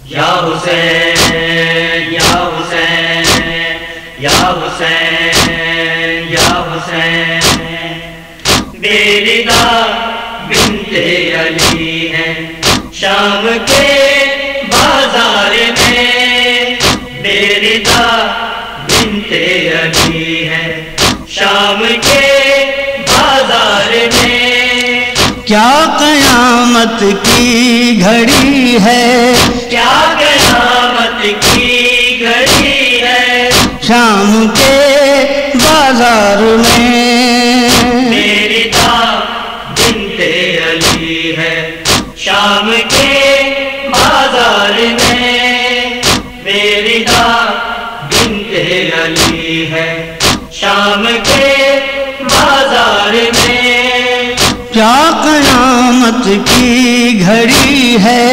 یا حسین یا حسین یا حسین یا حسین، بیردا بنت علی ہے شام کے بازار میں، بیردا بنت علی ہے شام کے بازار میں، کیا قیامت کی گھڑی ہے، کیا قیامت کی گھڑی ہے شام کے بازار میں، بیردا بنت علی ہے شام کے بازار میں، بیردا بنت علی ہے شام کے بازار میں، کیا قیامت کی گھڑی ہے،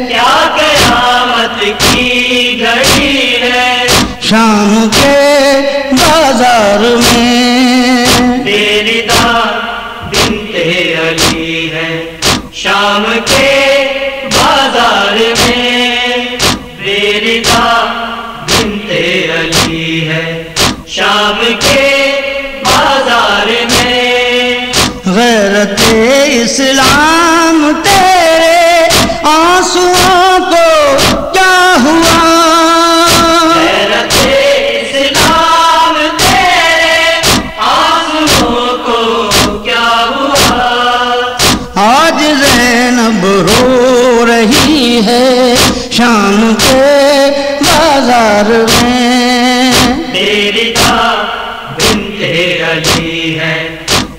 کیا قیامت کی گھڑی ہے شام کے بازار میں، بیردا بنت علی ہے شام کے بازار میں، بیردا بنت علی ہے شام کے بازار میں، غیرت اسلام تیرے آنسوؤں کو کیا ہوا، غیرت اسلام تیرے آنسوؤں کو کیا ہوا، آج زینب رو رہی ہے شام کے بازار میں، بیردا بنت علی ہے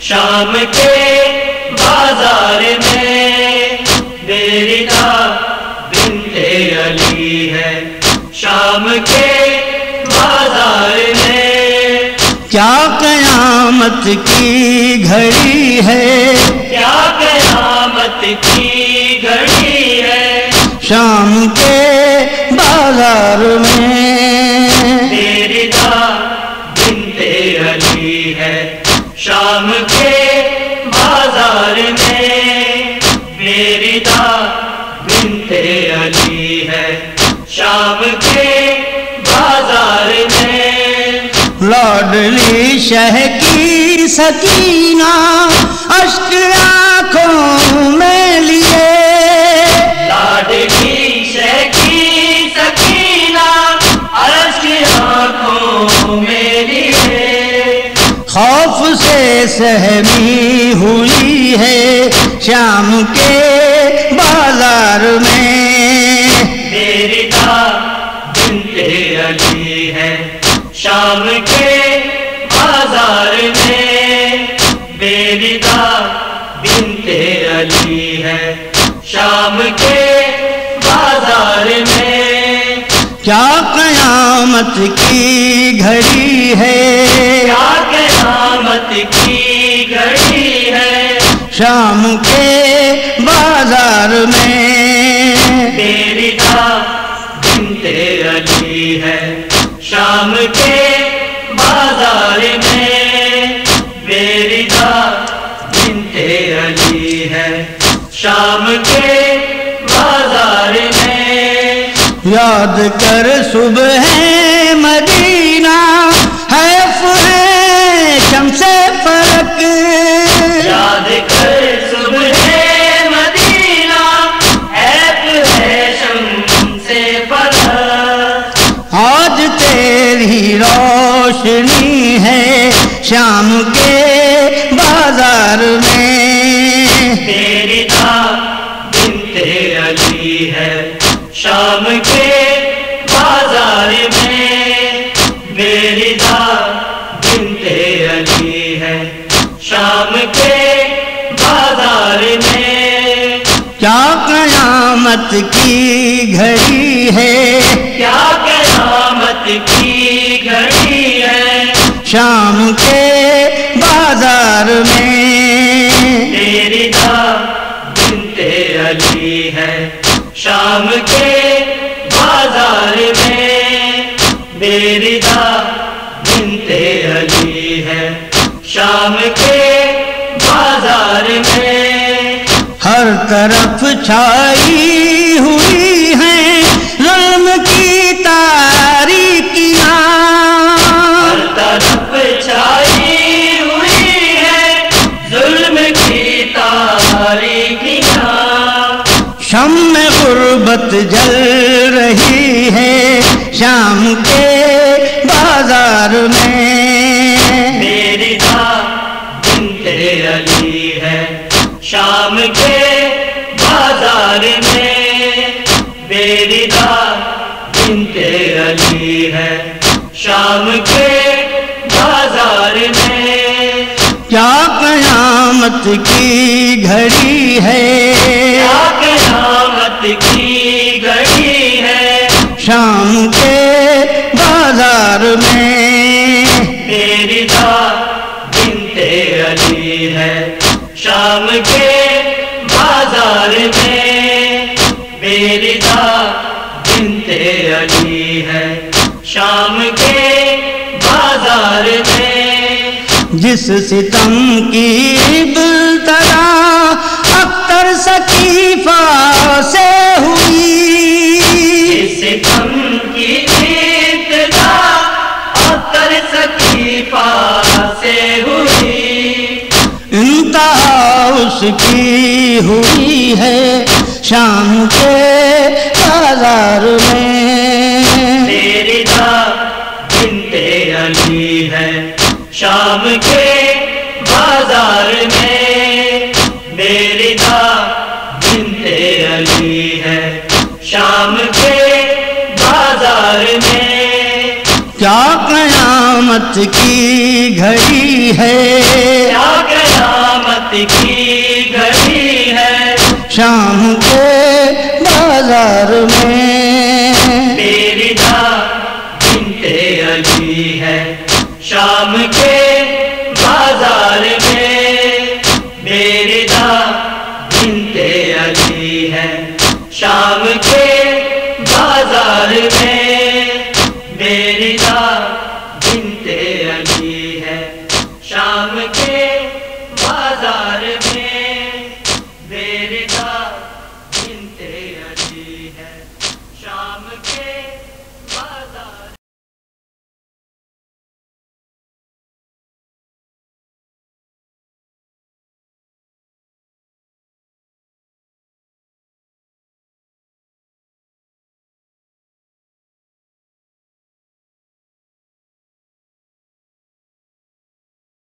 شام کے بازار میں، بیردا بنت علی ہے شام کے بازار میں، کیا قیامت کی گھڑی ہے، کیا قیامت کی گھڑی ہے شام کے بازار میں، بیردا بنت علی ہے شام کے بازار میں، بیردا بنت علی ہے شام کے بازار میں، لاڈلی شہ کی سکینہ اشک آنکھوں میں لیے، لاڈلی شہ کی سکینہ اشک آنکھوں میں لیے، خوف سے سہمی ہوئی ہے شام کے بازار میں، بیردا بنت علی ہے شام کے بازار میں، بیردا بنت علی ہے شام کے بازار میں، کیا قیامت کی گھڑی ہے، کیا قیامت کی گھڑی ہے شام کے بازار میں، بیردا بنت علی ہے شام کے بازار میں، بیردا بنت علی ہے شام کے بازار میں، یاد کر صبح مدینہ حیف ہے شمس فلک، یاد کر صبح مدینہ حیف ہے شمس فلک، آج تیری روشنی ہے شام کے بازار میں، بیردا بنت علی ہے شام کے بازار میں، بیردا بنت علی ہے شام کے بازار میں، کیا قیامت کی گھڑی ہے، کیا قیامت کی گھڑی ہے شام کے بازار میں، بیردا بنت علی ہے شام کے بازار میں، بیردا بنت علی ہے شام کے بازار میں، ہر طرف چھائی ہوئی ہیں جل رہی ہے شام کے بازار میں، بیردا بنت علی ہے شام کے بازار میں، بیردا بنت علی ہے شام کے بازار میں، کیا قیامت کی گھڑی ہے، کیا قیامت کی گھڑی ہے شام کے بازار میں، بیردا بنت علی ہے شام کے بازار میں، بیردا بنت علی ہے شام کے بازار میں، جس ستم کی ابتدا اختر ثقیفہ سے ہوئی، اس ستم کی ابتدا اختر ثقیفہ سے ہوئی، انتہا اس کی ہوئی ہے شام کے بازار میں، بیردا بنت علی ہے شام کے بازار میں، بیردا بنت علی ہے شام کے بازار میں، کیا قیامت کی گھڑی ہے، کیا قیامت کی گھڑی ہے شام کے بازار میں، بیردا بنت علی ہے شام کے بازار میں، بیردا بنت علی ہے شام کے